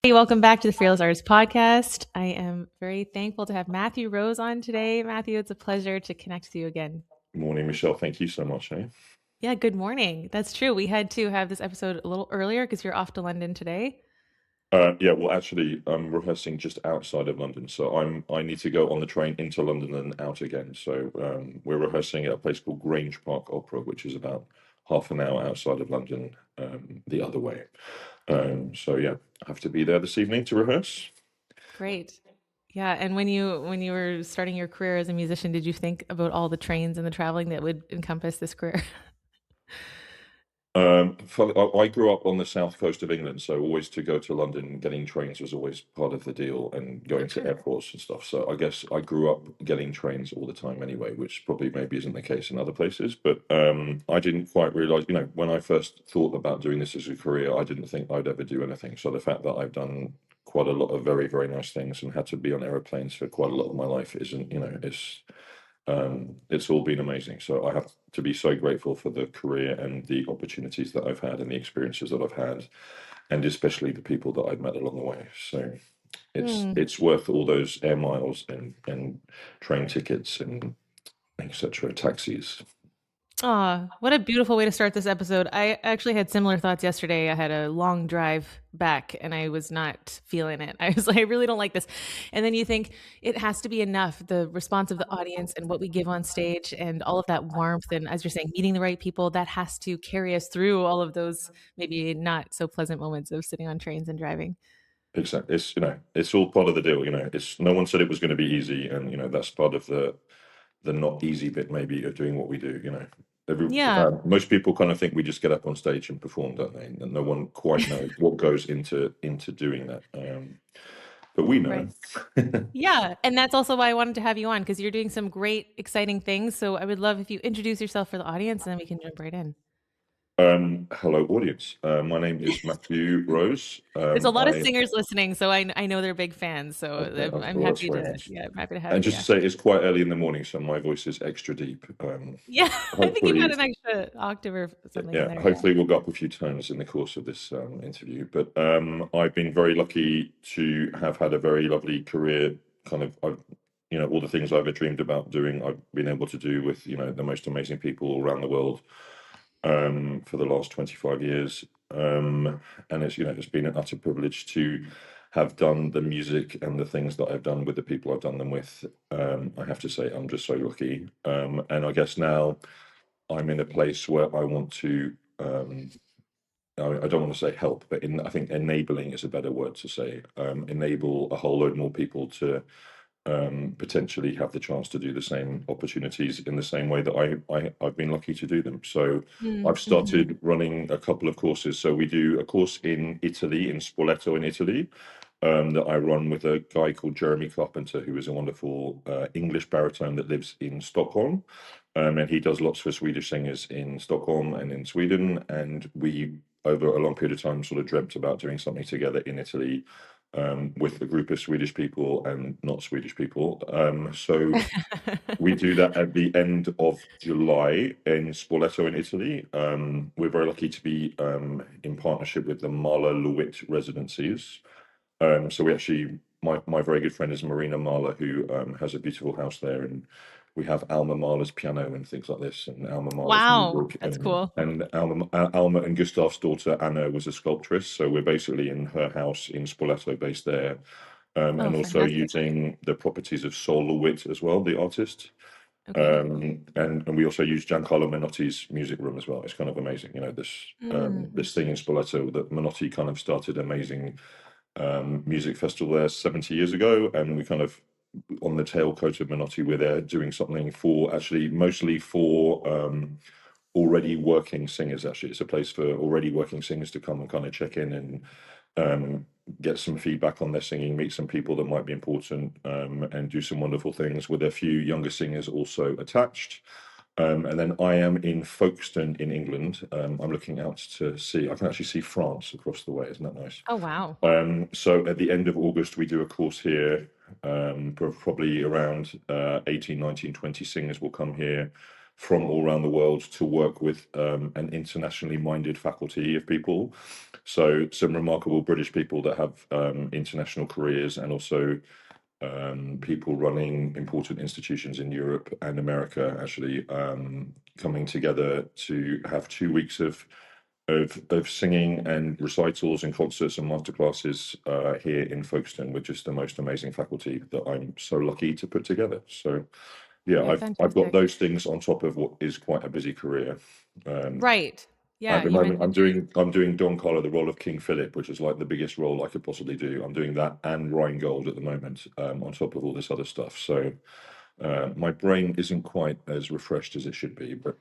Hey, welcome back to the Fearless Artist Podcast. I am very thankful to have Matthew Rose on today. Matthew, it's a pleasure to connect with you again. Morning, Michelle. Thank you so much. Yeah, good morning. That's true. We had to have this episode a little earlier because you're off to London today. Yeah, well, actually, I'm rehearsing just outside of London, so I need to go on the train into London and out again. So we're rehearsing at a place called Grange Park Opera, which is about half an hour outside of London, the other way. So yeah, I have to be there this evening to rehearse. Great. Yeah, and when you were starting your career as a musician, did you think about all the trains and the traveling that would encompass this career? I grew up on the south coast of England, so always to go to London, getting trains was always part of the deal, and Oh, going to sure. airports and stuff. So I guess I grew up getting trains all the time anyway, which probably maybe isn't the case in other places. But I didn't quite realize, when I first thought about doing this as a career, I didn't think I'd ever do anything. So the fact that I've done quite a lot of very, very nice things and had to be on aeroplanes for quite a lot of my life isn't, it's all been amazing. So I have to be so grateful for the career and the opportunities that I've had and the experiences that I've had, and especially the people that I've met along the way. So Hmm. it's worth all those air miles and train tickets and etc. Taxis. Aw, what a beautiful way to start this episode. I actually had similar thoughts yesterday. I had a long drive back and I was not feeling it. I was like, I really don't like this. And then you think it has to be enough, the response of the audience and what we give on stage and all of that warmth. And as you're saying, meeting the right people, that has to carry us through all of those maybe not so pleasant moments of sitting on trains and driving. Exactly. It's all part of the deal. It's no one said it was going to be easy, and that's part of the not easy bit maybe of doing what we do. Yeah. Most people kind of think we just get up on stage and perform, don't they? And no one quite knows what goes into doing that. But we know. Right. Yeah. And that's also why I wanted to have you on because you're doing some great, exciting things. So I would love if you introduce yourself for the audience and then we can jump right in. Hello, audience. My name is Matthew Rose. There's a lot of I singers listening, so I know they're big fans. So Okay, I'm well, that's happy very to nice. yeah, I'm happy to have And you. just to Yeah. say, it's quite early in the morning, so my voice is extra deep. Yeah. I think you've got Hopefully, an extra octave or something in yeah, there. Yeah. hopefully we'll go up a few tones in the course of this interview. But I've been very lucky to have had a very lovely career. All the things I've ever dreamed about doing, I've been able to do with the most amazing people around the world for the last 25 years. And it's been an utter privilege to have done the music and the things that I've done with the people I've done them with. I have to say, I'm just so lucky. And I guess now I'm in a place where I want to. I don't want to say help, but I think enabling is a better word to say. Enable a whole load more people to potentially have the chance to do the same opportunities in the same way that I've been lucky to do them. So I've Mm-hmm. started running a couple of courses. So we do a course in Italy, in Spoleto in Italy, that I run with a guy called Jeremy Carpenter, who is a wonderful English baritone that lives in Stockholm. And he does lots for Swedish singers in Stockholm and in Sweden. And we, over a long period of time, sort of dreamt about doing something together in Italy with a group of Swedish people and not Swedish people. So we do that at the end of July in Spoleto in Italy. We're very lucky to be in partnership with the Mahler Lewitt residencies. So we actually, my very good friend is Marina Mahler, who has a beautiful house there, and we have Alma Mahler's piano and things like this, and Alma Mahler's Wow, music, that's cool. and Alma and Gustav's daughter Anna was a sculptress, so we're basically in her house in Spoleto, based there, Oh, and also fantastic. using the properties of Sol LeWitt as well, the artist. Okay. And we also use Giancarlo Menotti's music room as well. It's kind of amazing, Mm. this thing in Spoleto that Menotti kind of started amazing music festival there 70 years ago, and we kind of on the tailcoat of Menotti, we're there doing something for actually mostly for already working singers. Actually, it's a place for already working singers to come and kind of check in and get some feedback on their singing, meet some people that might be important, and do some wonderful things with a few younger singers also attached. And then I am in Folkestone in England. I'm looking out to see, I can actually see France across the way. Isn't that nice? Oh, wow. So at the end of August, we do a course here. Probably around 18, 19, 20 singers will come here from all around the world to work with an internationally minded faculty of people. So some remarkable British people that have international careers, and also people running important institutions in Europe and America, actually coming together to have 2 weeks of singing and recitals and concerts and masterclasses here in Folkestone with just the most amazing faculty that I'm so lucky to put together. So yeah, Yeah, I've got fantastic. those things on top of what is quite a busy career. Right. At Yeah, the you moment, mentioned I'm doing Don Carlo, the role of King Philip, which is like the biggest role I could possibly do. I'm doing that and Rheingold at the moment, on top of all this other stuff. So my brain isn't quite as refreshed as it should be, but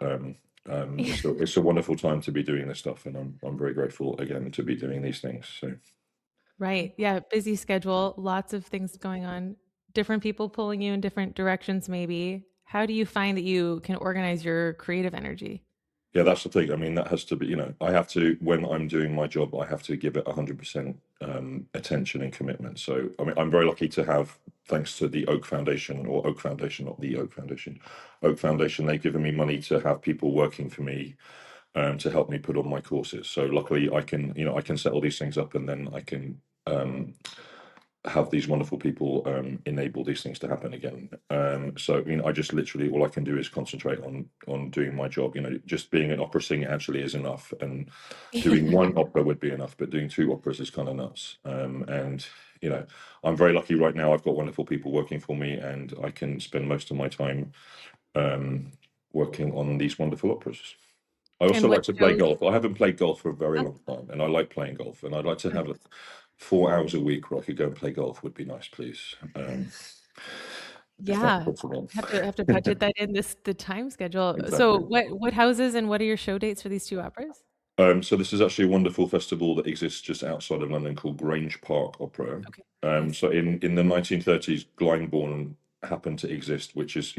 it's a wonderful time to be doing this stuff, and I'm very grateful again to be doing these things. So right. Yeah, busy schedule, lots of things going on, different people pulling you in different directions maybe. How do you find that you can organize your creative energy? yeah, that's the thing. I mean, that has to be, I have to, when I'm doing my job, I have to give it 100% attention and commitment. So, I mean, I'm very lucky to have, thanks to the Oak Foundation, or Oak Foundation, not the Oak Foundation, Oak Foundation, they've given me money to have people working for me to help me put on my courses. So luckily I can, I can set all these things up, and then I can have these wonderful people enable these things to happen again. So I just literally, all I can do is concentrate on doing my job. Just being an opera singer actually is enough, and doing one opera would be enough, but doing two operas is kind of nuts. And I'm very lucky right now. I've got wonderful people working for me, and I can spend most of my time working on these wonderful operas. I And also what like to play shows? golf. I haven't played golf for a very Oh, long time, and I like playing golf. And I'd like to have okay. 4 hours a week where I could go and play golf. Would be nice, please. If that's Yeah. possible. Have to budget that in the time schedule. So Exactly. what houses and what are your show dates for these two operas? So this is actually a wonderful festival that exists just outside of London called Grange Park Opera. Okay. Yes. So in the 1930s, Glyndebourne happened to exist, which is,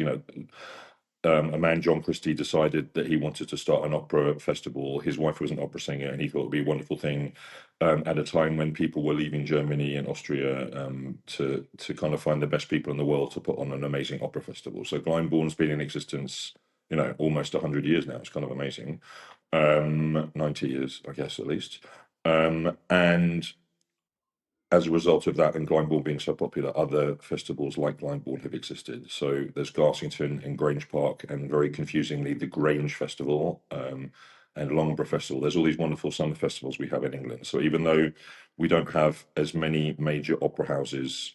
a man, John Christie, decided that he wanted to start an opera festival. His wife was an opera singer, and he thought it'd be a wonderful thing at a time when people were leaving Germany and Austria to kind of find the best people in the world to put on an amazing opera festival. So Glyndebourne's been in existence, almost 100 years now. It's kind of amazing. 90 years, I guess, at least. And as a result of that, and Glyndebourne being so popular, other festivals like Glyndebourne have existed. So there's Garsington and Grange Park, and very confusingly, the Grange Festival and Loughborough Festival. There's all these wonderful summer festivals we have in England. So even though we don't have as many major opera houses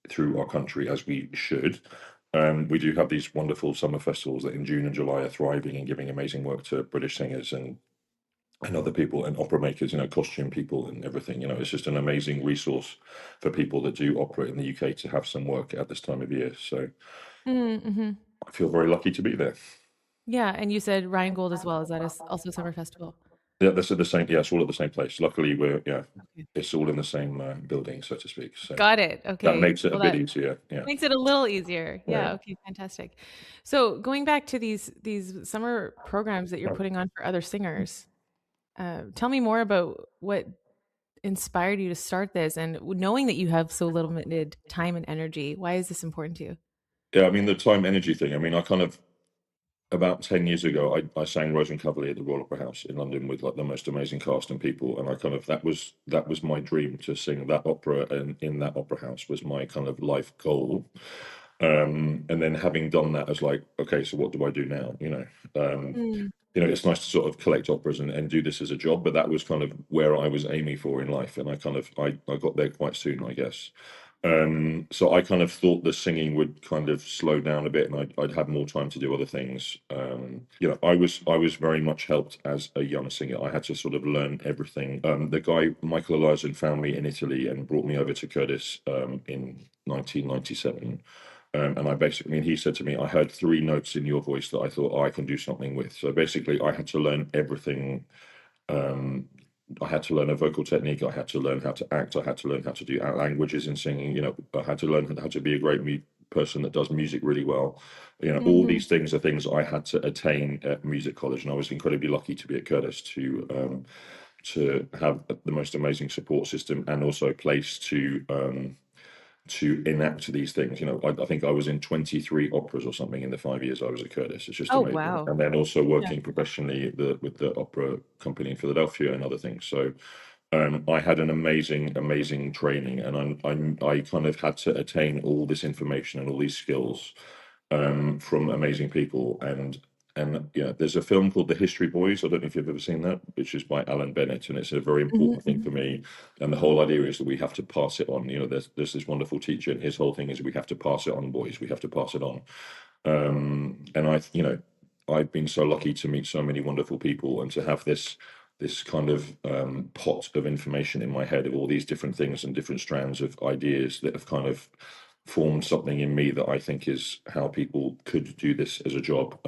through our country as we should, we do have these wonderful summer festivals that in June and July are thriving and giving amazing work to British singers and other people and opera makers, costume people and everything. It's just an amazing resource for people that do opera in the UK to have some work at this time of year. So Mm-hmm. I feel very lucky to be there. Yeah, and you said Rheingold as well. Is that also summer festival? Yeah, that's at the same. Yeah, it's all at the same place. Luckily, Okay. it's all in the same building, so to speak. So Got it. that Okay. makes it a Well, bit that easier. Yeah, makes it a little easier. right. Yeah, okay, fantastic. So going back to these summer programs that you're putting on for other singers, tell me more about what inspired you to start this, and knowing that you have so limited time and energy. Why is this important to you? Yeah, I mean the time energy thing. I mean, I kind of about 10 years ago, I sang Rose and Cavalier at the Royal Opera House in London with like the most amazing cast and people, and I kind of that was my dream to sing that opera, and in that opera house was my kind of life goal. And then having done that, as like, okay, so what do I do now? Mm, It's nice to sort of collect operas and do this as a job, but that was kind of where I was aiming for in life, and I got there quite soon, I guess. So I kind of thought the singing would kind of slow down a bit, and I'd have more time to do other things. I was very much helped as a young singer. I had to sort of learn everything. The guy Michael Eliason found me in Italy and brought me over to Curtis in 1997. And he said to me, I heard three notes in your voice that I thought, oh, I can do something with. So basically, I had to learn everything. Um, I had to learn a vocal technique. I had to learn how to act. I had to learn how to do languages in singing. I had to learn how to be a great person that does music really well. All mhm, these things are things I had to attain at music college, and I was incredibly lucky to be at Curtis to have the most amazing support system, and also a place to enact these things. I think I was in 23 operas or something in the 5 years I was at Curtis. It's just Oh, amazing. wow. And then also Yeah. working professionally with the opera company in Philadelphia and other things. So I had an amazing training, and I kind of had to attain all this information and all these skills from amazing people. And yeah, there's a film called The History Boys. I don't know if you've ever seen that, which is by Alan Bennett, and it's a very important thing for me. And the whole idea is that we have to pass it on. There's this wonderful teacher, and his whole thing is we have to pass it on, boys. We have to pass it on. And I've been so lucky to meet so many wonderful people and to have this kind of pot of information in my head of all these different things and different strands of ideas that have kind of formed something in me that I think is how people could do this as a job,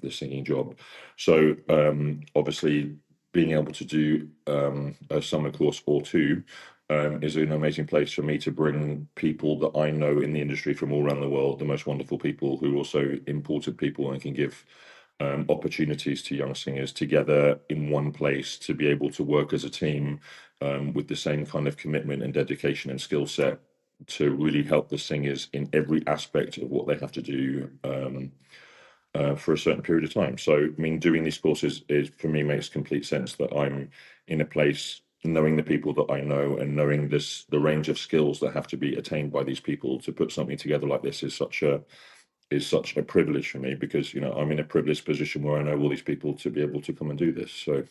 the singing job. So obviously being able to do a summer course or two is an amazing place for me to bring people that I know in the industry from all around the world, the most wonderful people who are also important people and can give opportunities to young singers together in one place to be able to work as a team with the same kind of commitment and dedication and skill set to really help the singers in every aspect of what they have to do for a certain period of time. So, I mean, doing these courses is for me makes complete sense that I'm in a place knowing the people that I know and knowing the range of skills that have to be attained by these people to put something together like this is such a privilege for me because I'm in a privileged position where I know all these people to be able to come and do this. So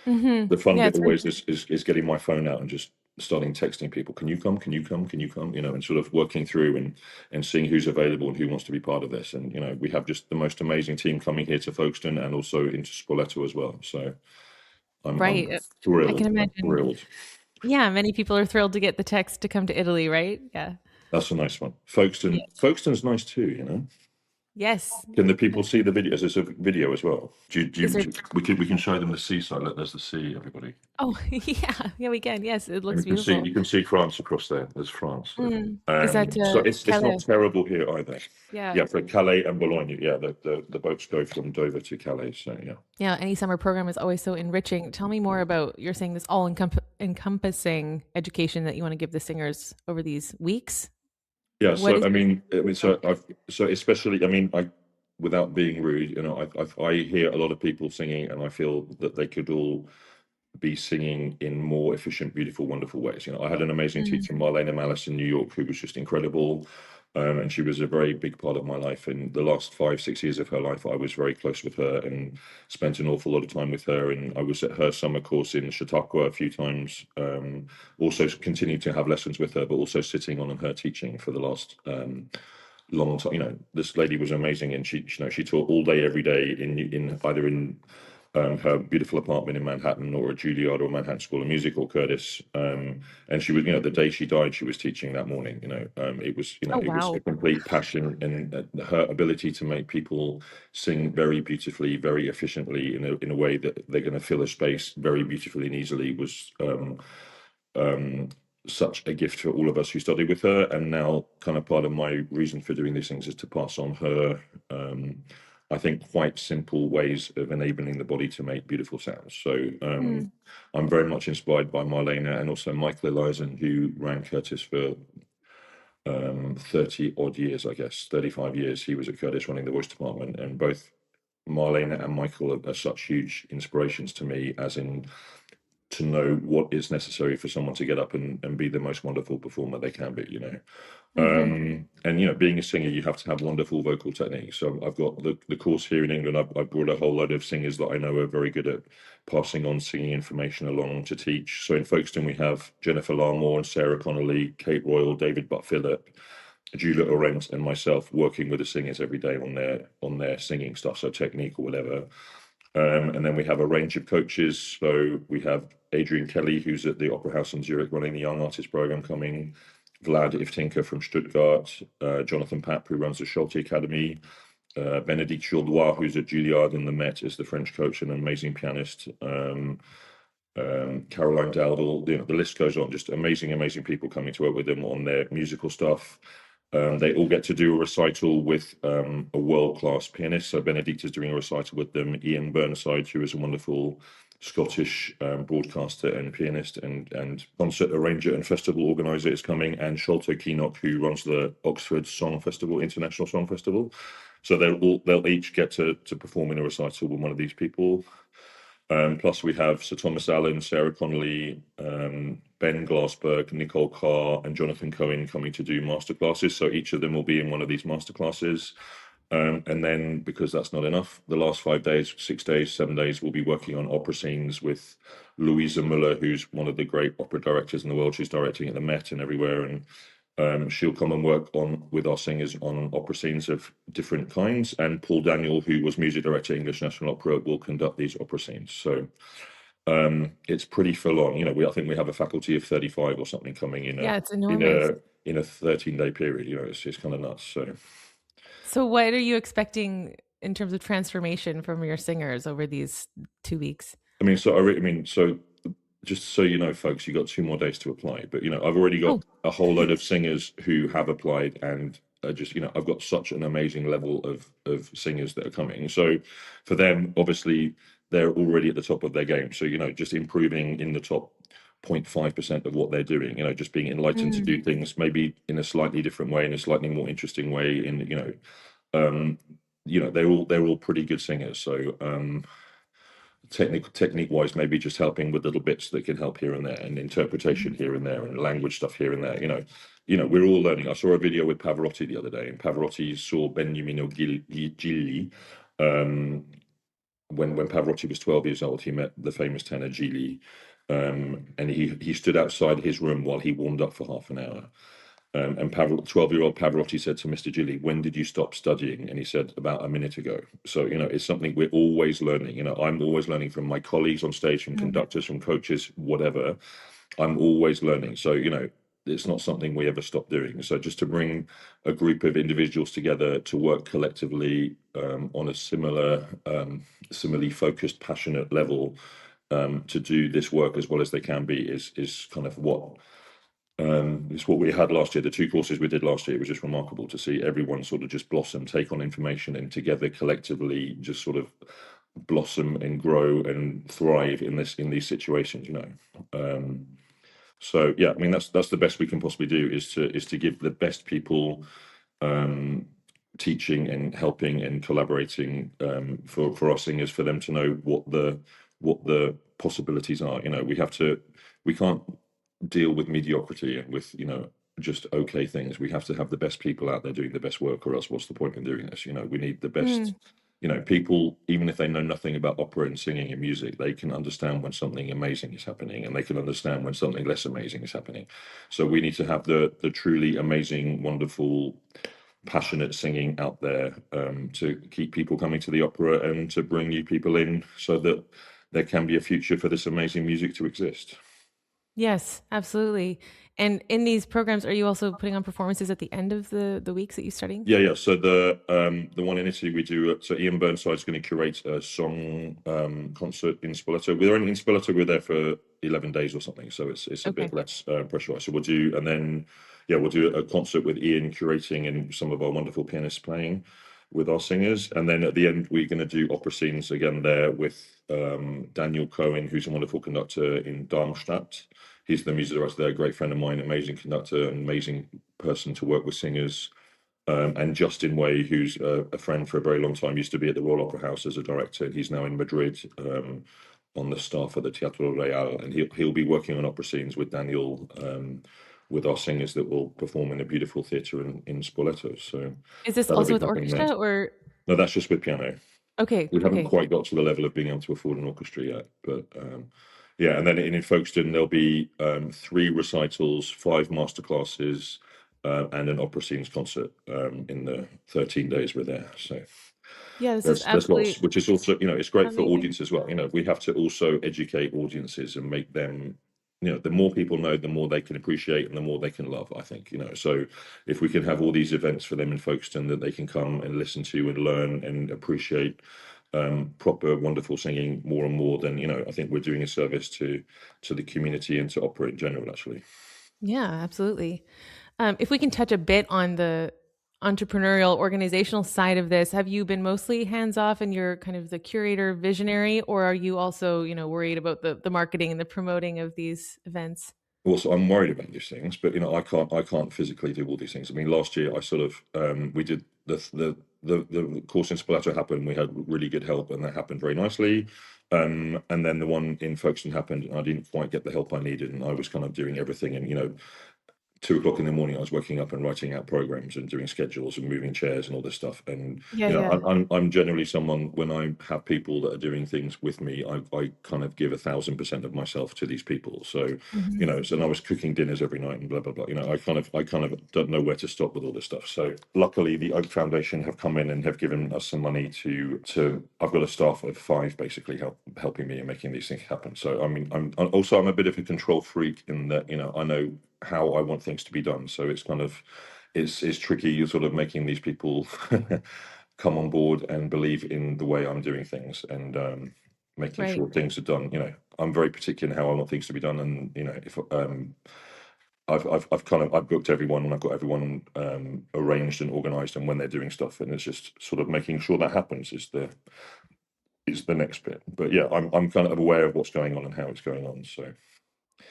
the fun Yeah, bit it's very always is getting my phone out and just starting texting people. Can you come? Can you come? Can you come? And sort of working through and seeing who's available and who wants to be part of this. And we have just the most amazing team coming here to Folkestone and also into Spoleto as well. So I'm right. I can thrilled. I'm imagine. thrilled. Yeah, many people are thrilled to get the text to come to Italy, right? Yeah. That's a nice one. Folkestone's nice too. Yes. Can the people see the video? Is this a video as well? Is there We can show them the seaside. Look, there's the sea, everybody. Oh, yeah. Yeah, we can. Yes, it And looks you beautiful. can see France across there. There's France. Is that, So it's not Calais? terrible here either. Yeah. Yeah, for Calais and Boulogne. Yeah, the boats go from Dover to Calais. So yeah. Yeah, any summer program is always so enriching. Tell me more about, you're saying this all encompassing education that you want to give the singers over these weeks. Yeah, What so is this? so especially, without being rude, I hear a lot of people singing, and I feel that they could all be singing in more efficient, beautiful, wonderful ways. I had an amazing Mm, teacher, Marlena Malice, in New York, who was just incredible. And she was a very big part of my life. In the last 5, 6 years of her life, I was very close with her and spent an awful lot of time with her. And I was at her summer course in Chautauqua a few times. Also continued to have lessons with her, but also sitting on her teaching for the last long time. This lady was amazing, and she taught all day, every day in either in her beautiful apartment in Manhattan or at Juilliard or Manhattan School of Music or Curtis. And she was, the day she died, she was teaching that morning. Oh, It was wow. a complete passion, and her ability to make people sing very beautifully, very efficiently in a way that they're going to fill a space very beautifully and easily was um, such a gift for all of us who studied with her. And now, kind of part of my reason for doing these things is to pass on her, I think, quite simple ways of enabling the body to make beautiful sounds. So Mm, I'm very much inspired by Marlena and also Michael Elizen, who ran Curtis for 30 odd years, I guess, 35 years. He was at Curtis running the voice department, and both Marlena and Michael are such huge inspirations to me, as in to know what is necessary for someone to get up and be the most wonderful performer they can be. hmm And being a singer, you have to have wonderful vocal technique. So I've got the course here in England. I've brought a whole load of singers that I know are very good at passing on singing information along to teach. So in Folkestone, we have Jennifer Larmore and Sarah Connolly, Kate Royal, David Butt Phillip, Julia Laurent, and myself working with the singers every day on their singing stuff, so technique or whatever. And then we have a range of coaches. So we have Adrian Kelly, who's at the Opera House in Zurich running the Young Artist Program, coming. Vlad Ivtinka from Stuttgart, Jonathan Papp, who runs the Schulte Academy, Benedict Jourdois, who's at Juilliard and the Met, is the French coach and an amazing pianist. Caroline Dowdall, the list goes on. Just amazing people coming to work with them on their musical stuff. They all get to do a recital with a world-class pianist. So Benedict is doing a recital with them. Ian Burnside, who is a wonderful Scottish broadcaster and pianist and concert arranger and festival organizer is coming, and Sholto Keenock, who runs the Oxford Song Festival, International Song Festival. So they'll each get to perform in a recital with one of these people. Plus we have Sir Thomas Allen, Sarah Connolly, Ben Glassberg, Nicole Carr, and Jonathan Cohen coming to do masterclasses. So each of them will be in one of these masterclasses. And then, because that's not enough, the last 5 days, 6 days, 7 days, we'll be working on opera scenes with Louisa Muller, who's one of the great opera directors in the world. She's directing at the Met and everywhere, and she'll come and work on with our singers on opera scenes of different kinds. And Paul Daniel, who was music director at English National Opera, will conduct these opera scenes. So it's pretty full on. I think we have a faculty of 35 or something coming in Yeah, it's enormous. in a 13-day period. It's kind of nuts. So what are you expecting in terms of transformation from your singers over these 2 weeks? So just so you know, folks, you got 2 more days to apply. But I've already got Oh, a whole load of singers who have applied, and just I've got such an amazing level of singers that are coming. So for them, obviously, they're already at the top of their game. So just improving in the top 0.5% of what they're doing. Just being enlightened to mm, do things maybe in a slightly different way, in a slightly more interesting way. Um, they're all pretty good singers. So technique wise, maybe just helping with little bits that can help here and there, and interpretation here and there, and language stuff here and there. We're all learning. I saw a video with Pavarotti the other day, and Pavarotti saw Beniamino Gigli. When Pavarotti was 12 years old, he met the famous tenor Gigli, and he stood outside his room while he warmed up for half an hour. And 12-year-old Pavarotti said to Mr. Gilly, "When did you stop studying?" And he said, "About a minute ago." So, it's something we're always learning. I'm always learning from my colleagues on stage, from mm. conductors, from coaches, whatever. I'm always learning. So, it's not something we ever stop doing. So just to bring a group of individuals together to work collectively on a similarly focused, passionate level to do this work as well as they can be is kind of what it's what we had last year. The 2 courses we did last year, it was just remarkable to see everyone sort of just blossom, take on information, and together collectively just sort of blossom and grow and thrive in these situations. So yeah, that's the best we can possibly do, is to give the best people teaching and helping and collaborating for our singers, for them to know what the possibilities are. We can't deal with mediocrity and with just okay things. We have to have the best people out there doing the best work, or else what's the point in doing this? We need the best people. Even if they know nothing about opera and singing and music, they can understand when something amazing is happening, and they can understand when something less amazing is happening. So we need to have the truly amazing, wonderful, passionate singing out there to keep people coming to the opera and to bring new people in, so that there can be a future for this amazing music to exist. Yes, absolutely. And in these programs, are you also putting on performances at the end of the weeks that you're studying? Yeah. So the one in Italy we do. So Ian Burnside's going to curate a song concert in Spoleto. We're only in Spoleto. We're there for 11 days or something, so it's a Okay. bit less pressurized. So we'll do, and then we'll do a concert with Ian curating and some of our wonderful pianists playing with our singers, and then at the end we're going to do opera scenes again there with Daniel Cohen, who's a wonderful conductor in Darmstadt. He's the music director there, a great friend of mine, amazing conductor, an amazing person to work with singers. And Justin Way, who's a friend for a very long time, used to be at the Royal Opera House as a director. He's now in Madrid on the staff at the Teatro Real, and he'll be working on opera scenes with Daniel, with our singers that will perform in a beautiful theatre in Spoleto. So Is this that'll also be with happening there. orchestra or? No, that's just with piano. Okay, We haven't okay. quite got to the level of being able to afford an orchestra yet, but yeah. And then in Folkestone there'll be 3 recitals, 5 masterclasses, and an opera scenes concert in the 13 days we're there. So Yeah, this is there's absolutely lots, which is also it's great for amazing. audience as well. We have to also educate audiences and make them. The more people know, the more they can appreciate and the more they can love, I think. So if we can have all these events for them in Folkestone that they can come and listen to and learn and appreciate proper, wonderful singing more and more, then I think we're doing a service to the community and to opera in general, actually. Yeah, absolutely. If we can touch a bit on entrepreneurial organizational side of this, have you been mostly hands off and you're kind of the curator visionary, or are you also, worried about the marketing and the promoting of these events? Also, I'm worried about these things, but I can't physically do all these things. I mean, last year I sort of we did the course in Spoleto happened. We had really good help, and that happened very nicely. And then the one in Folkestone happened, and I didn't quite get the help I needed, and I was kind of doing everything, and 2 o'clock in the morning, I was waking up and writing out programs and doing schedules and moving chairs and all this stuff. And Yeah, yeah. I'm generally someone, when I have people that are doing things with me, I kind of give 1,000% of myself to these people. So Mhm. so and I was cooking dinners every night and blah blah blah. I kind of don't know where to stop with all this stuff. So luckily, the Oak Foundation have come in and have given us some money to. I've got a staff of 5 basically helping me and making these things happen. So I mean, I'm a bit of a control freak in that I know how I want things to be done. So it's kind of it's tricky. You're sort of making these people come on board and believe in the way I'm doing things, and making Right. sure things are done. I'm very particular in how I want things to be done, and if I've booked everyone and I've got everyone arranged and organized and when they're doing stuff, and it's just sort of making sure that happens is the next bit. But yeah, I'm kind of aware of what's going on and how it's going on. So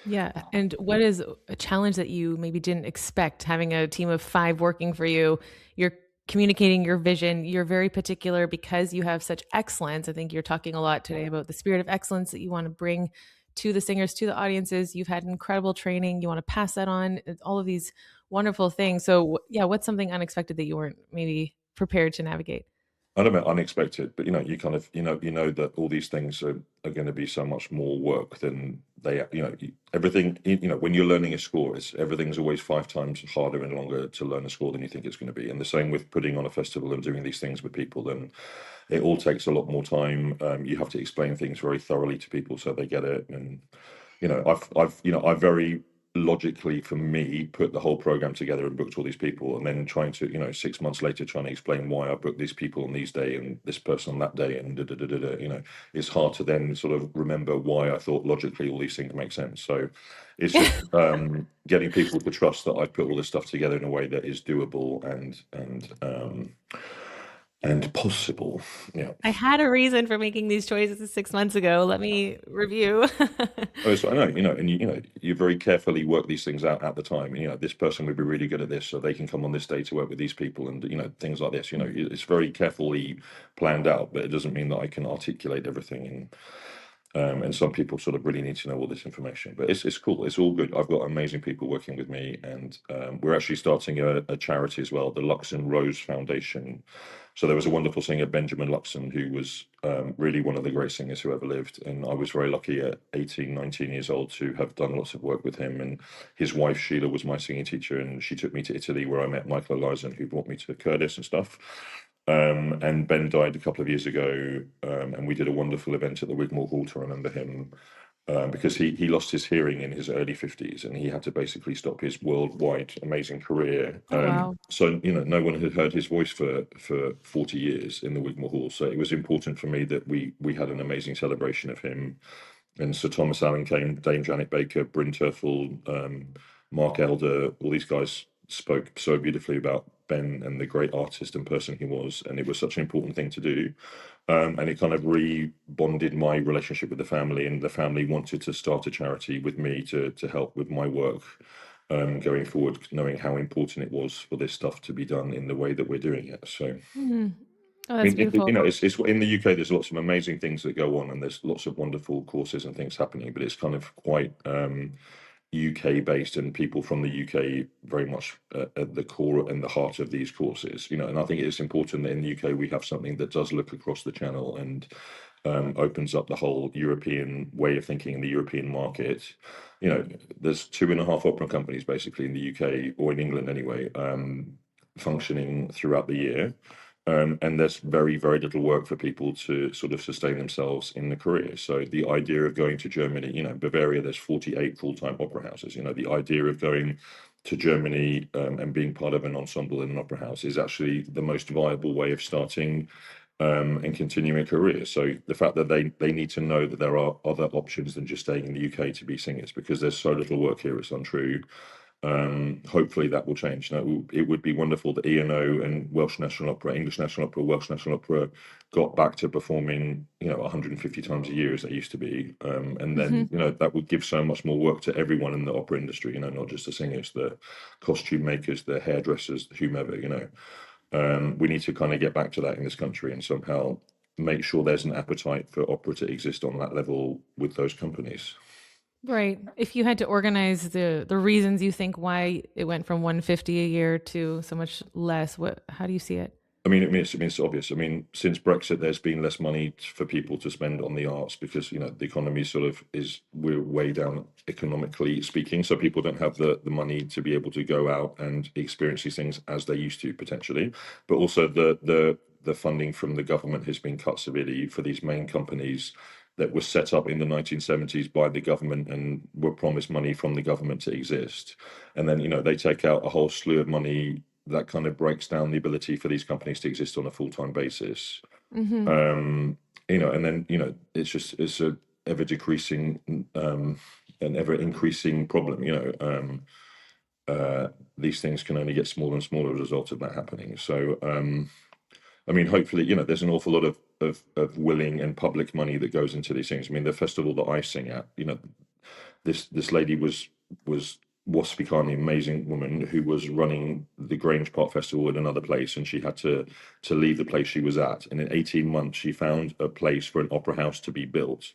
Yeah. And what is a challenge that you maybe didn't expect having a team of 5 working for you? You're communicating your vision. You're very particular because you have such excellence. I think you're talking a lot today about the spirit of excellence that you want to bring to the singers, to the audiences. You've had incredible training. You want to pass that on, all of these wonderful things. So, yeah, what's something unexpected that you weren't maybe prepared to navigate? I don't know, unexpected, but you kind of you know that all these things are going to be so much more work than they everything when you're learning a score, it's everything's always 5 times harder and longer to learn a score than you think it's going to be. And the same with putting on a festival and doing these things with people, then it all takes a lot more time. You have to explain things very thoroughly to people so they get it. And I've very logically, for me, put the whole program together and booked all these people, and then trying to 6 months later trying to explain why I booked these people on these day and this person on that day, and da, da, da, da, da, it's hard to then sort of remember why I thought logically all these things make sense. So it's just getting people to trust that I've put all this stuff together in a way that is doable and possible. Yeah. I had a reason for making these choices 6 months ago. Let me review. Oh, so I know, and you very carefully work these things out at the time. This person would be really good at this, so they can come on this day to work with these people, and things like this. It's very carefully planned out, but it doesn't mean that I can articulate everything. And some people sort of really need to know all this information, but it's cool. It's all good. I've got amazing people working with me, and we're actually starting a charity as well, the Luxon Rose Foundation. So there was a wonderful singer, Benjamin Luxon, who was really one of the great singers who ever lived. And I was very lucky at 18, 19 years old to have done lots of work with him. And his wife, Sheila, was my singing teacher. And she took me to Italy, where I met Michael Eliza, who brought me to Curtis and stuff. And Ben died a couple of years ago. And we did a wonderful event at the Wigmore Hall to remember him. Because he lost his hearing in his early 50s, and he had to basically stop his worldwide amazing career. Oh, wow. So no one had heard his voice for 40 years in the Wigmore Hall. So it was important for me that we had an amazing celebration of him. And Sir Thomas Allen came, Dame Janet Baker, Bryn Terfel, Mark Elder, all these guys spoke so beautifully about Ben and the great artist and person he was, and it was such an important thing to do. And it kind of rebonded my relationship with the family, and the family wanted to start a charity with me to help with my work going forward, knowing how important it was for this stuff to be done in the way that we're doing it. So, Mhm. Oh, I that's mean, beautiful. it's in the UK. There's lots of amazing things that go on, and there's lots of wonderful courses and things happening. But it's kind of quite UK based, and people from the UK very much at the core and the heart of these courses. And I think it's important that in the UK we have something that does look across the channel and opens up the whole European way of thinking in the European market. There's 2.5 opera companies basically in the UK, or in England anyway, functioning throughout the year. And there's very, very little work for people to sort of sustain themselves in the career. So the idea of going to Germany, Bavaria, there's 48 full-time opera houses. The idea of going to Germany and being part of an ensemble in an opera house is actually the most viable way of starting and continuing a career. So the fact that they need to know that there are other options than just staying in the UK to be singers, because there's so little work here, it's untrue. Hopefully that will change. Now, it would be wonderful that E&O and Welsh National Opera, English National Opera, Welsh National Opera got back to performing, 150 times a year as they used to be. And Hmm. then, that would give so much more work to everyone in the opera industry, not just the singers, the costume makers, the hairdressers, whomever. We need to kind of get back to that in this country and somehow make sure there's an appetite for opera to exist on that level with those companies. Right. If you had to organize the reasons you think why it went from 150 a year to so much less, how do you see it? It's obvious. Since Brexit, there's been less money for people to spend on the arts because the economy we're way down economically speaking, so people don't have the money to be able to go out and experience these things as they used to potentially. But also the funding from the government has been cut severely for these main companies that were set up in the 1970s by the government and were promised money from the government to exist, and then they take out a whole slew of money that kind of breaks down the ability for these companies to exist on a full-time basis. Hmm. And then it's a ever decreasing an ever increasing problem. These things can only get smaller and smaller as a result of that happening. So hopefully, there's an awful lot of willing and public money that goes into these things. The festival that I sing at, this lady was Waspikani, amazing woman who was running the Grange Park Festival in another place, and she had to leave the place she was at. And in 18 months, she found a place for an opera house to be built,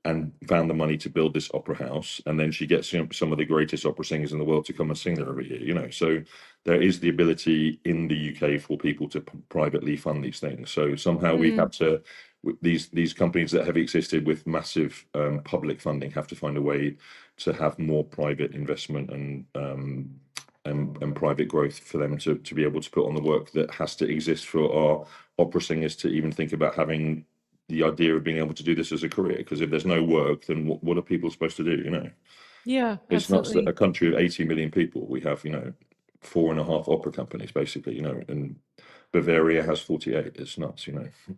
and found the money to build this opera house. And then she gets some of the greatest opera singers in the world to come and sing there every year. So there is the ability in the UK for people to privately fund these things. So somehow we have to. These companies that have existed with massive public funding have to find a way to have more private investment and private growth for them to be able to put on the work that has to exist for our opera singers to even think about having the idea of being able to do this as a career. Because if there's no work, then what are people supposed to do? Yeah, It's nuts that absolutely. a country of 80 million people, we have 4.5 opera companies basically, and Bavaria has 48. It's nuts.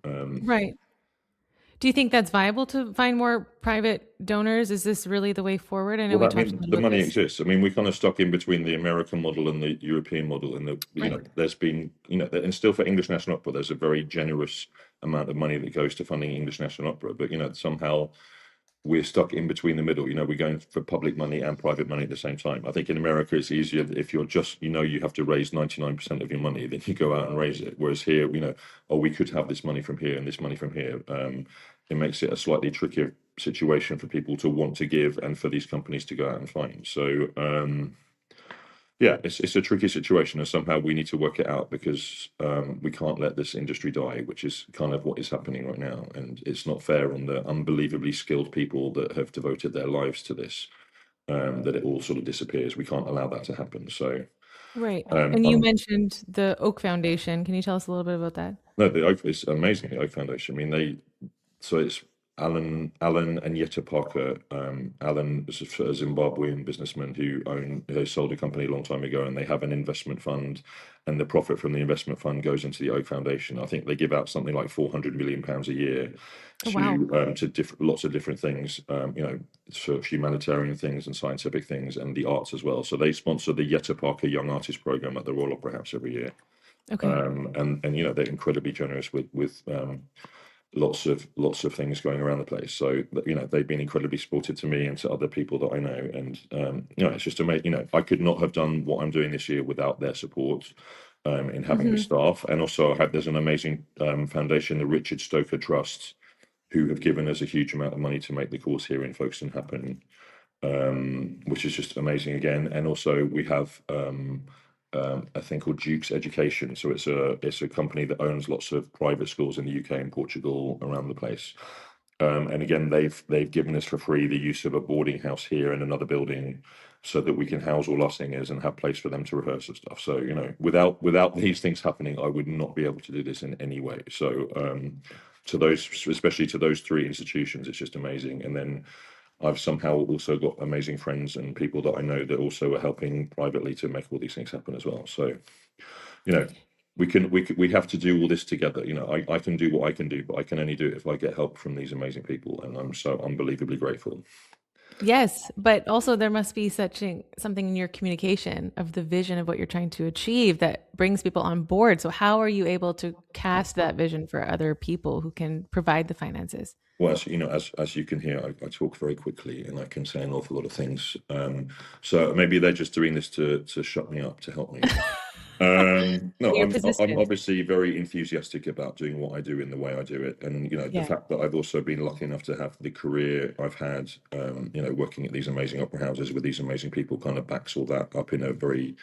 Right. Do you think that's viable to find more private donors? Is this really the way forward? I know Well, we that talked a means little the about money this. exists. We're kind of stuck in between the American model and the European model, and Right. there's been, and still for English National Opera, there's a very generous amount of money that goes to funding English National Opera, but somehow we're stuck in between the middle. We're going for public money and private money at the same time. I think in America it's easier if you're just, you have to raise 99% of your money, then you go out and raise it. Whereas here, oh, we could have this money from here and this money from here. It makes it a slightly trickier situation for people to want to give and for these companies to go out and find. So yeah, it's a tricky situation, and somehow we need to work it out because we can't let this industry die, which is kind of what is happening right now, and it's not fair on the unbelievably skilled people that have devoted their lives to this. That it all sort of disappears. We can't allow that to happen. So Right. And you I'm mentioned the Oak Foundation. Can you tell us a little bit about that? no, the Oak is amazing. The Oak Foundation. So it's Alan and Yetta Parker. Alan is a Zimbabwean businessman who sold a company a long time ago, and they have an investment fund, and the profit from the investment fund goes into the Oak Foundation. I think they give out something like £400 million a year Oh, wow. to lots of different things. For humanitarian things and scientific things and the arts as well. So they sponsor the Yetta Parker Young Artist Program at the Royal Opera House every year. Okay. And they're incredibly generous with lots of things going around the place. So they've been incredibly supportive to me and to other people that I know. And it's just amazing. I could not have done what I'm doing this year without their support. In having the Hmm. staff, and also there's an amazing foundation, the Richard Stoker Trust, who have given us a huge amount of money to make the course here in Folkestone happen, which is just amazing again. And also we have a thing called Duke's Education. So it's a company that owns lots of private schools in the UK and Portugal around the place. And again, they've given us for free the use of a boarding house here in another building, so that we can house all our singers and have place for them to rehearse and stuff. So without these things happening, I would not be able to do this in any way. So to those, especially to those three institutions, it's just amazing. And then I've somehow also got amazing friends and people that I know that also are helping privately to make all these things happen as well. So, you know, we have to do all this together. I can do what I can do, but I can only do it if I get help from these amazing people, and I'm so unbelievably grateful. Yes, but also there must be something in your communication of the vision of what you're trying to achieve that brings people on board. So how are you able to cast that vision for other people who can provide the finances? Well, as you can hear, I talk very quickly and I can say an awful lot of things. So maybe they're just doing this to shut me up, to help me. No, You're I'm positioned. obviously very enthusiastic about doing what I do in the way I do it, and the Yeah. fact that I've also been lucky enough to have the career I've had, working at these amazing opera houses with these amazing people, kind of backs all that up in a very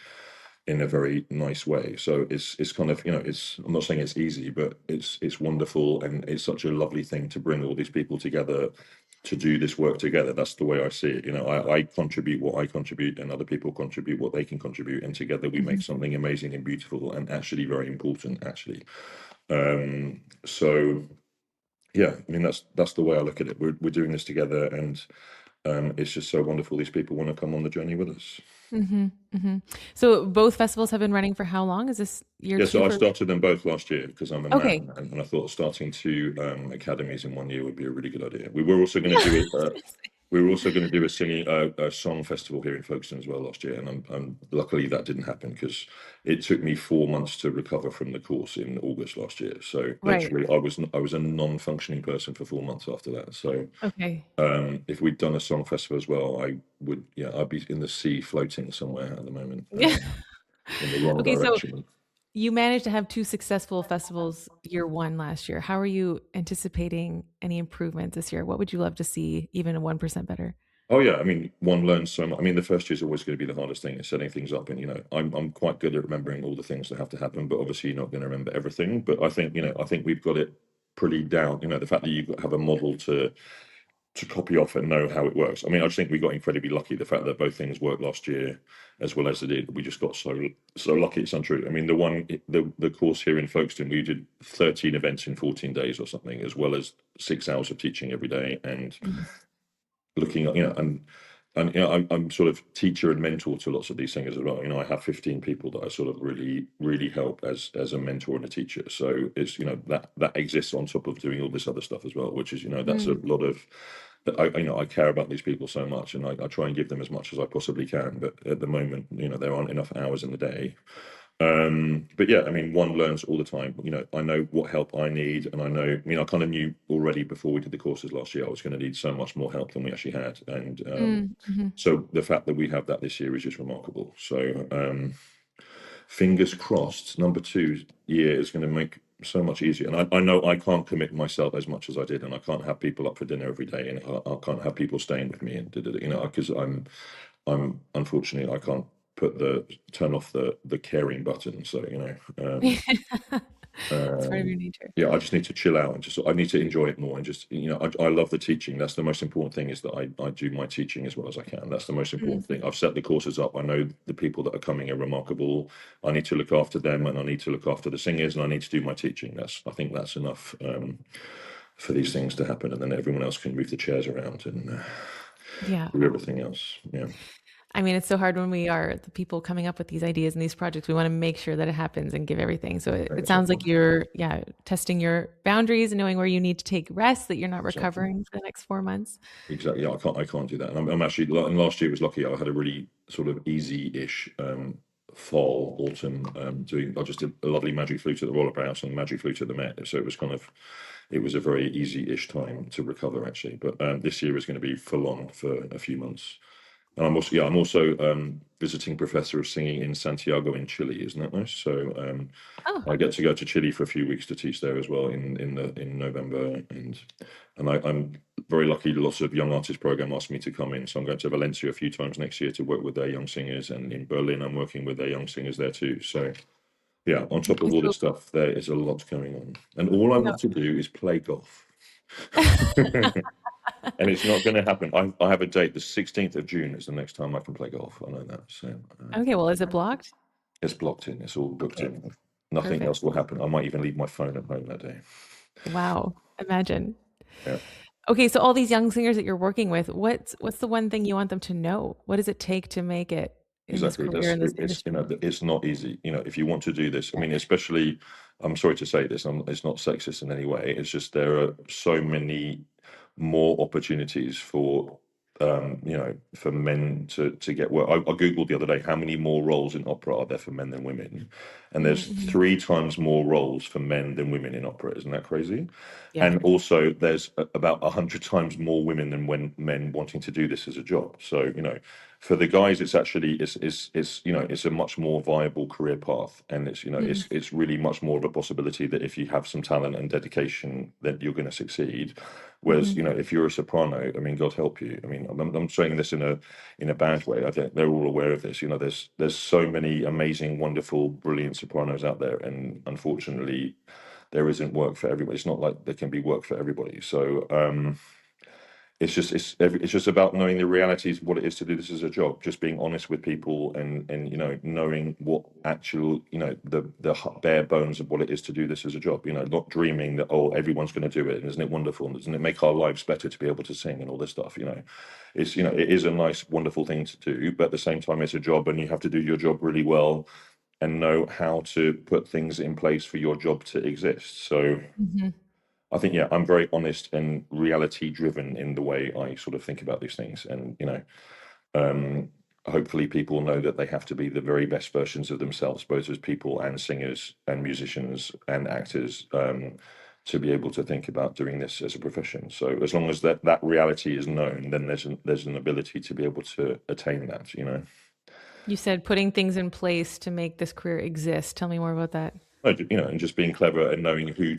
nice way. So it's kind of it's I'm not saying it's easy, but it's wonderful, and it's such a lovely thing to bring all these people together to do this work together. That's the way I see it. I contribute what I contribute, and other people contribute what they can contribute, and together we make Mhm. something amazing and beautiful, and actually very important. Actually, so yeah, I mean that's the way I look at it. We're doing this together, and it's just so wonderful. These people want to come on the journey with us. Mhm. Mhm. So both festivals have been running for how long? Is this year Yeah, 2 so I for? started them both last year because I'm a Okay. man, and I thought starting two academies in 1 year would be a really good idea. We were also going to Yeah. do it. We were also going to do a singing a song festival here in Folkestone as well last year, and I'm luckily that didn't happen because it took me 4 months to recover from the course in August last year. So Right. literally, I was a non-functioning person for 4 months after that. So Okay. if we'd done a song festival as well, I'd be in the sea floating somewhere at the moment, Yeah. in the wrong Okay, so direction. you managed to have 2 successful festivals year 1 last year. How are you anticipating any improvements this year? What would you love to see even a 1% better? Oh yeah, I mean, one learns so much. I mean, the first year is always going to be the hardest thing, is setting things up. And I'm quite good at remembering all the things that have to happen, but obviously you're not going to remember everything. But I think I think we've got it pretty down. The fact that you have a model to copy off and know how it works. I mean, I just think we got incredibly lucky. The fact that both things worked last year as well as they did, we just got so lucky. It's untrue. I mean, the course here in Folkestone, we did 13 events in 14 days or something, as well as 6 hours of teaching every day, and Mhm. looking at and I'm sort of teacher and mentor to lots of these singers as well. I have 15 people that I sort of really help as a mentor and a teacher. So it's that exists on top of doing all this other stuff as well, which is that's a Mm. lot of that. I care about these people so much, and I try and give them as much as I possibly can. But at the moment, there aren't enough hours in the day. But yeah, I mean, one learns all the time. I know what help I need, and I kind of knew already before we did the courses last year I was going to need so much more help than we actually had, and Mm, mhm. so the fact that we have that this year is just remarkable. So fingers crossed, number two year is going to make so much easier. And I know I can't commit myself as much as I did, and I can't have people up for dinner every day, and I can't have people staying with me, and because I'm unfortunately I can't turn off the caring button. So It's part of um, your nature. yeah, I just need to chill out, and I need to enjoy it more, and just I love the teaching. That's the most important thing, is that I do my teaching as well as I can. That's the most Mm. important thing. I've set the courses up. I know the people that are coming are remarkable. I need to look after them, and I need to look after the singers, and I need to do my teaching. I think that's enough for these things to happen, and then everyone else can move the chairs around and Yeah. do everything else. Yeah, I mean, it's so hard when we are the people coming up with these ideas and these projects. We want to make sure that it happens and give everything. So it sounds exactly. like you're, yeah, testing your boundaries and knowing where you need to take rest, that you're not Exactly. recovering for the next 4 months. Exactly. Yeah, I can't do that. And I'm actually, and last year was lucky. I had a really sort of easy-ish fall, autumn. I just did a lovely magic flute at the Royal Opera House and magic flute at the Met. So it was a very easy-ish time to recover actually. But this year is going to be full on for a few months. And I'm also visiting professor of singing in Santiago in Chile. Isn't that nice? So Oh, I get to go to Chile for a few weeks to teach there as well in November, and I'm very lucky. Lots of young artist program asked me to come in, so I'm going to Valencia a few times next year to work with their young singers, and in Berlin I'm working with their young singers there too. So yeah, on top okay. of all So, this stuff, there is a lot going on, and all I no. want to do is play golf. And it's not going to happen. I have a date. The 16th of June is the next time I can play golf. I know that. So Okay. Well, is it blocked? it's blocked in. It's all booked Okay. in. Nothing Perfect. else will happen. I might even leave my phone at home that day. Wow. Imagine. Yeah, Okay. So all these young singers that you're working with, what's the one thing you want them to know? What does it take to make it in this exactly. career, in this It's industry? it's not easy. If you want to do this, I mean, especially, I'm sorry to say this, it's not sexist in any way. It's just there are so many more opportunities for for men to get work. I googled the other day how many more roles in opera are there for men than women, and there's Mm-hmm. 3 times more roles for men than women in opera. Isn't that crazy? Yeah. And also, there's about 100 times more women than when men wanting to do this as a job. So for the guys, it's actually it's a much more viable career path, and it's Mm-hmm. it's really much more of a possibility that if you have some talent and dedication, that you're going to succeed. Whereas, Mm-hmm. if you're a soprano, I mean, God help you. I mean, I'm saying this in a bad way. I think they're all aware of this. There's so many amazing, wonderful, brilliant sopranos out there, and unfortunately, there isn't work for everybody. It's not like there can be work for everybody. So it's just about knowing the realities of what it is to do this as a job, just being honest with people, and knowing what actual the bare bones of what it is to do this as a job, not dreaming that, oh, everyone's going to do it, and isn't it wonderful, and doesn't it make our lives better to be able to sing and all this stuff. It is a nice, wonderful thing to do, but at the same time it's a job, and you have to do your job really well and know how to put things in place for your job to exist. So Mm-hmm. I think, yeah, I'm very honest and reality driven in the way I sort of think about these things. And, um, hopefully people know that they have to be the very best versions of themselves, both as people and singers and musicians and actors, to be able to think about doing this as a profession. So as long as that reality is known, then there's an ability to be able to attain that. You said putting things in place to make this career exist. Tell me more about that. No, and just being clever and knowing who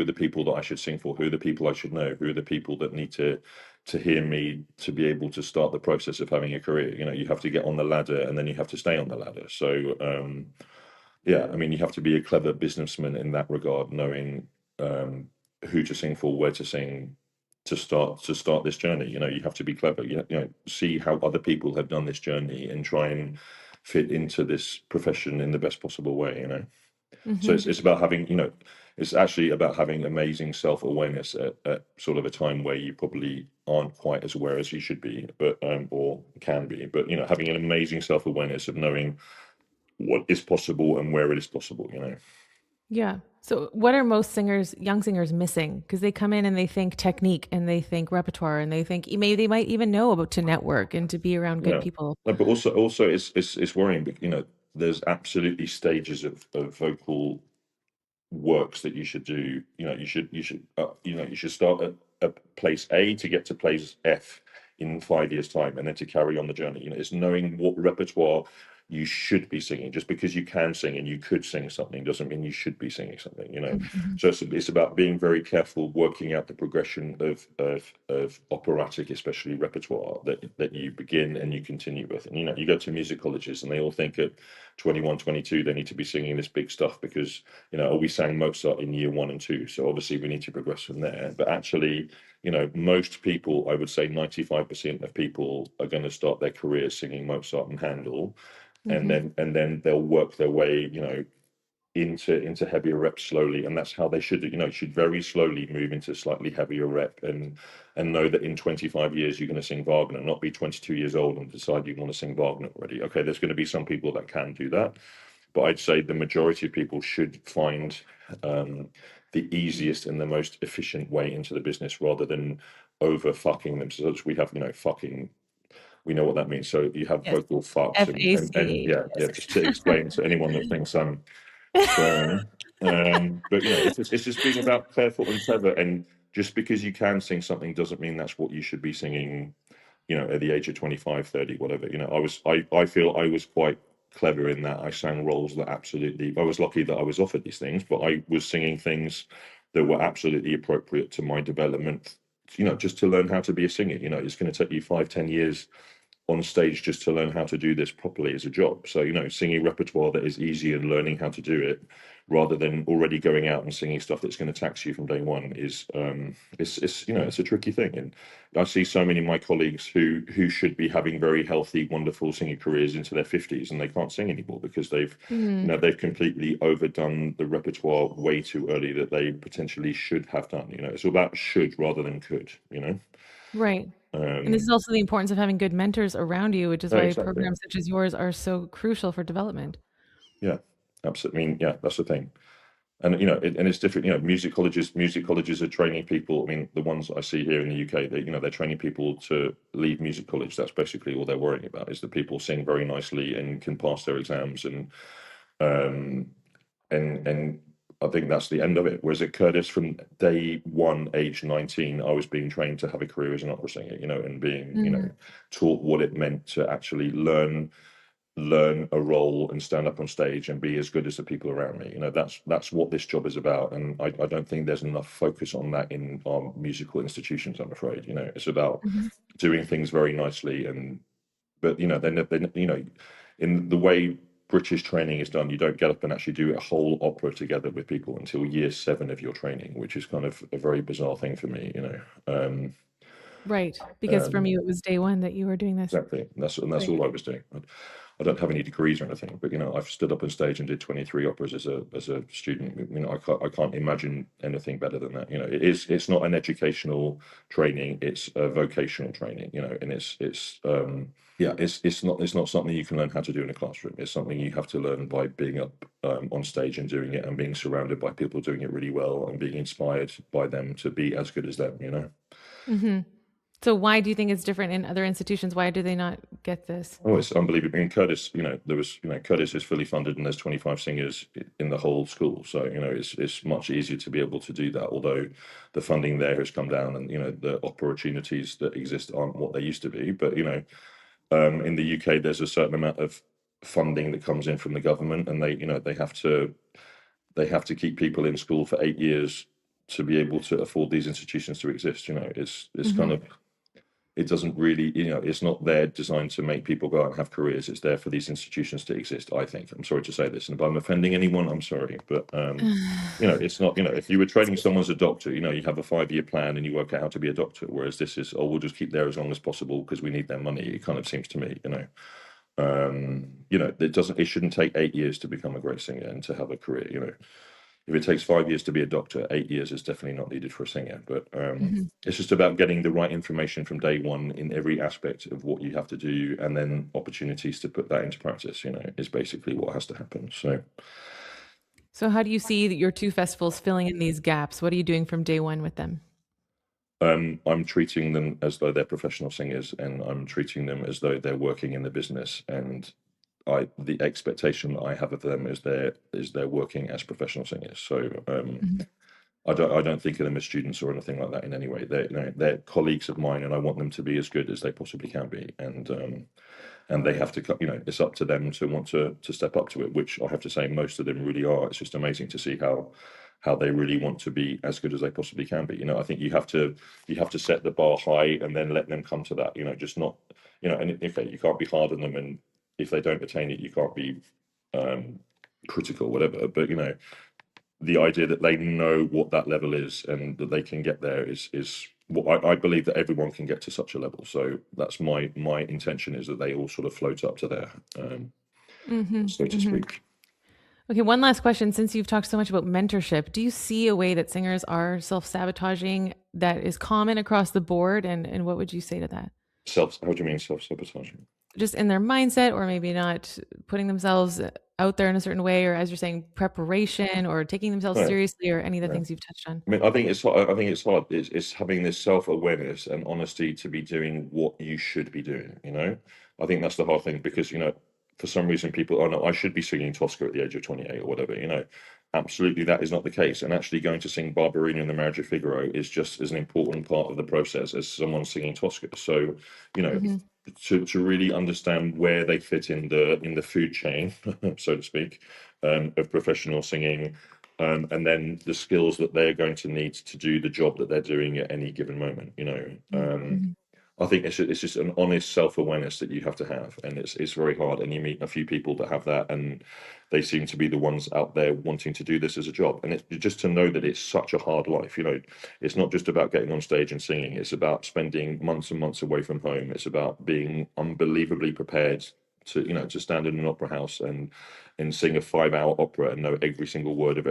are the people that I should sing for, who are the people I should know, who are the people that need to hear me to be able to start the process of having a career. You have to get on the ladder, and then you have to stay on the ladder. So yeah, I mean, you have to be a clever businessman in that regard, knowing um, who to sing for, where to sing, to start this journey. You have to be clever. See how other people have done this journey and try and fit into this profession in the best possible way. So Mm-hmm. it's about having, it's actually about having amazing self-awareness at sort of a time where you probably aren't quite as aware as you should be, but or can be. But having an amazing self-awareness of knowing what is possible and where it is possible. Yeah. So, what are most singers, young singers, missing? Because they come in and they think technique and they think repertoire and they think maybe they might even know about to network and to be around good Yeah. people. No, but also it's worrying, but there's absolutely stages of vocal works that you should do. You should start at place A to get to place F in 5 years' time, and then to carry on the journey. It's knowing what repertoire you should be singing. Just because you can sing and you could sing something doesn't mean you should be singing something. Mhm. So it's about being very careful, working out the progression of operatic, especially repertoire, that you begin and you continue with. And you go to music colleges and they all think at 21, 22 they need to be singing this big stuff because we sang Mozart in year 1 and 2, so obviously we need to progress from there. But actually, most people, I would say 95% of people are going to start their career singing Mozart and Handel, and Mhm. then they'll work their way, into heavier reps slowly, and that's how they should do. Should very slowly move into slightly heavier rep, and know that in 25 years you're going to sing Wagner, not be 22 years old and decide you want to sing Wagner already. Okay, there's going to be some people that can do that, but I'd say the majority of people should find the easiest and the most efficient way into the business rather than over fucking themselves. We have, fucking, we know what that means. So you have Yes. vocal fucks, and FACH. yeah, yeah, just to explain to anyone that thinks I'm swearing. But it's just being about careful and clever, and just because you can sing something doesn't mean that's what you should be singing, at the age of 25, 30, whatever. I feel I was quite clever in that I sang roles that absolutely, I was lucky that I was offered these things, but I was singing things that were absolutely appropriate to my development, just to learn how to be a singer. It's going to take you 5, 10 years on stage just to learn how to do this properly as a job. So, singing repertoire that is easy and learning how to do it rather than already going out and singing stuff that's going to tax you from day one is it's a tricky thing. And I see so many of my colleagues who should be having very healthy, wonderful singing careers into their 50s, and they can't sing anymore because Mhm. they've completely overdone the repertoire way too early that they potentially should have done. It's all about should rather than could. Right. And this is Um, also the importance of having good mentors around you, which is why exactly. programs such as yours are so crucial for development. Yeah, absolutely. I mean, yeah, that's the thing. And and it's different. Music colleges are training people. I mean, the ones I see here in the UK, they're training people to leave music college. That's basically all they're worrying about, is that people sing very nicely and can pass their exams, um, and I think that's the end of it. Whereas at Curtis, from day one, age 19, I was being trained to have a career as an opera singer, and being, Mm, taught what it meant to actually learn a role and stand up on stage and be as good as the people around me. That's what this job is about. And I don't think there's enough focus on that in our musical institutions, I'm afraid. It's about mhm. doing things very nicely, but in the way British training is done, you don't get up and actually do a whole opera together with people until year 7 of your training, which is kind of a very bizarre thing for me. Right, because from Um, you, it was day 1 that you were doing this. Exactly. And that's Right. all I was doing. I don't have any degrees or anything, but I've stood up on stage and did 23 operas as a student. I can't imagine anything better than that. It's not an educational training; it's a vocational training. And it's yeah, it's not something you can learn how to do in a classroom. It's something you have to learn by being up on stage and doing it, and being surrounded by people doing it really well, and being inspired by them to be as good as them. Mhm. So why do you think it's different in other institutions? Why do they not get this? Oh, it's unbelievable. In Curtis, Curtis is fully funded and there's 25 singers in the whole school. So, it's much easier to be able to do that. Although the funding there has come down, and, the opportunities that exist aren't what they used to be. But, in the UK, there's a certain amount of funding that comes in from the government, and they have to keep people in school for 8 years to be able to afford these institutions to exist. It's kind Mhm. of, it doesn't really, it's not there designed to make people go out and have careers. It's there for these institutions to exist, I think. I'm sorry to say this, and if I'm offending anyone, I'm sorry. But it's not, if you were training someone as a doctor, you have a 5-year plan and you work out how to be a doctor, whereas this is, oh, we'll just keep there as long as possible because we need their money. It kind of seems to me. It shouldn't take 8 years to become a great singer and to have a career. If it takes 5 years to be a doctor, 8 years is definitely not needed for a singer. But Mhm. it's just about getting the right information from day one in every aspect of what you have to do, and then opportunities to put that into practice, is basically what has to happen. So So how do you see your 2 festivals filling in these gaps? What are you doing from day 1 with them? I'm treating them as though they're professional singers, and I'm treating them as though they're working in the business. And the expectation I have of them is they're working as professional singers. So Mhm. I don't think of them as students or anything like that in any way. They're colleagues of mine, and I want them to be as good as they possibly can be. And they have to, it's up to them to want to step up to it, which I have to say most of them really are. It's just amazing to see how they really want to be as good as they possibly can be. I think you have to set the bar high and then let them come to that. Just not, and okay, you can't be hard on them, and if they don't attain it, you can't be um, critical, whatever. But the idea that they know what that level is and that they can get there is what I believe, that everyone can get to such a level. So that's my intention, is that they all sort of float up to there, Mhm. so to Mhm. speak. Okay, one last question. Since you've talked so much about mentorship, do you see a way that singers are self-sabotaging that is common across the board? And what would you say to that? How do you mean self-sabotaging? Just in their mindset, or maybe not putting themselves out there in a certain way, or as you're saying, preparation, or taking themselves No, seriously, or any of the no. things you've touched on? I mean, I think it's hard. It's having this self-awareness and honesty to be doing what you should be doing. I think that's the hard thing, because for some reason people, oh no, I should be singing Tosca at the age of 28 or whatever. Absolutely, that is not the case. And actually going to sing Barberina in the Marriage of Figaro is just as an important part of the process as someone singing Tosca. So, you know, Mhm. to really understand where they fit in the food chain, so to speak, of professional singing, and then the skills that they're going to need to do the job that they're doing at any given moment. Mhm. Mhm. I think it's just an honest self-awareness that you have to have, and it's very hard. And you meet a few people that have that, and they seem to be the ones out there wanting to do this as a job. And it's just to know that it's such a hard life. It's not just about getting on stage and singing. It's about spending months and months away from home. It's about being unbelievably prepared to stand in an opera house and sing a 5-hour opera and know every single word of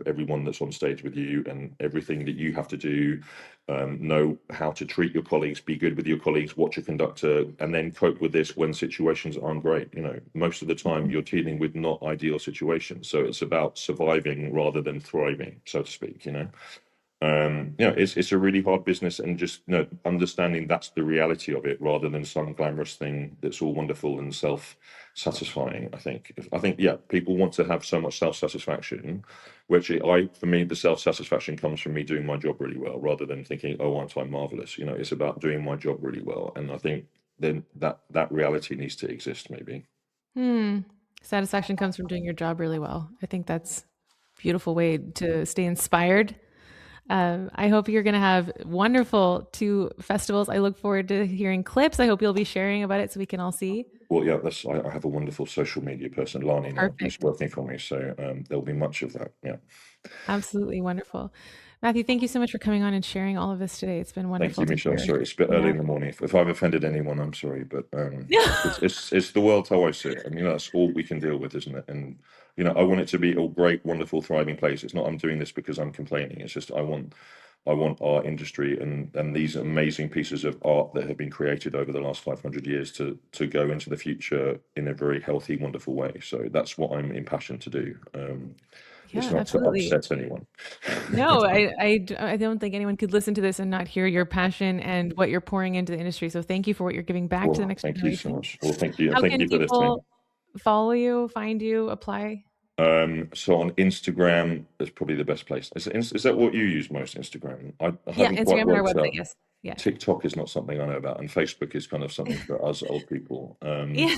everyone that's on stage with you and everything that you have to do, know how to treat your colleagues, be good with your colleagues, watch a conductor, and then cope with this when situations aren't great. Most of the time you're dealing with not ideal situations, so it's about surviving rather than thriving, so to speak. It's a really hard business, and just understanding that's the reality of it rather than some glamorous thing that's all wonderful and self-satisfying. I think yeah, people want to have so much self-satisfaction, which for me, the self-satisfaction comes from me doing my job really well rather than thinking, oh, aren't I marvelous? It's about doing my job really well, and I think then that reality needs to exist, maybe. Satisfaction comes from doing your job really well. I think that's a beautiful way to stay inspired. I hope you're going to have wonderful 2 festivals. I look forward to hearing clips. I hope you'll be sharing about it so we can all see. Well, yeah, I have a wonderful social media person, Lani, now, who's Perfect. working for me, so there'll be much of that. Yeah. Absolutely wonderful. Matthew, thank you so much for coming on and sharing all of this today. It's been Thank wonderful you, to Michelle. hear. Sorry, it's a bit early Yeah. in the morning. If I've offended anyone, I'm sorry, but Yeah. it's the world how I see it, and that's all we can deal with, isn't it? And I want it to be a great, wonderful, thriving place. It's not I'm doing this because I'm complaining. It's just I want our industry and these amazing pieces of art that have been created over the last 500 years to go into the future in a very healthy, wonderful way. So that's what I'm impassioned to do. It's Yeah, not to absolutely. upset anyone. No, I don't think anyone could listen to this and not hear your passion and what you're pouring into the industry. So thank you for what you're giving back to the Well, next thank you so generation. much. Well, thank you, and How thank can you for listening. people follow you, find you, apply? So on Instagram is probably the best place. Is that what you use most, Instagram? I Yeah, haven't quite Instagram and our worked website. out. Yes. Yeah. TikTok is not something I know about, and Facebook is kind of something for us old people. Yeah.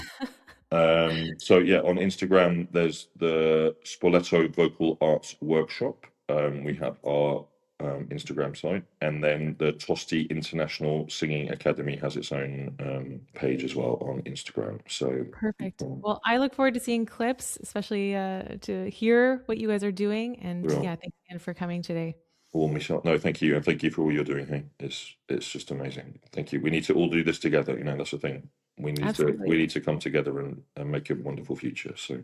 So yeah, on Instagram, there's the Spoleto Vocal Arts Workshop. We have our Instagram site, and then the Tosti International Singing Academy has its own page as well on Instagram. So Perfect. Well, I look forward to seeing clips, especially to hear what you guys are doing. And well, yeah, thanks again for coming today. well, Michelle, no, thank you, and thank you for all you're doing here. It's just amazing. Thank you. We need to all do this together. That's the thing. We need to we Absolutely. need to come together and make a wonderful future. So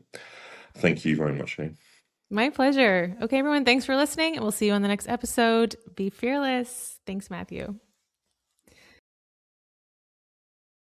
thank you very much. Hey? My pleasure. Okay, everyone, thanks for listening, and we'll see you on the next episode. Be fearless. Thanks, Matthew.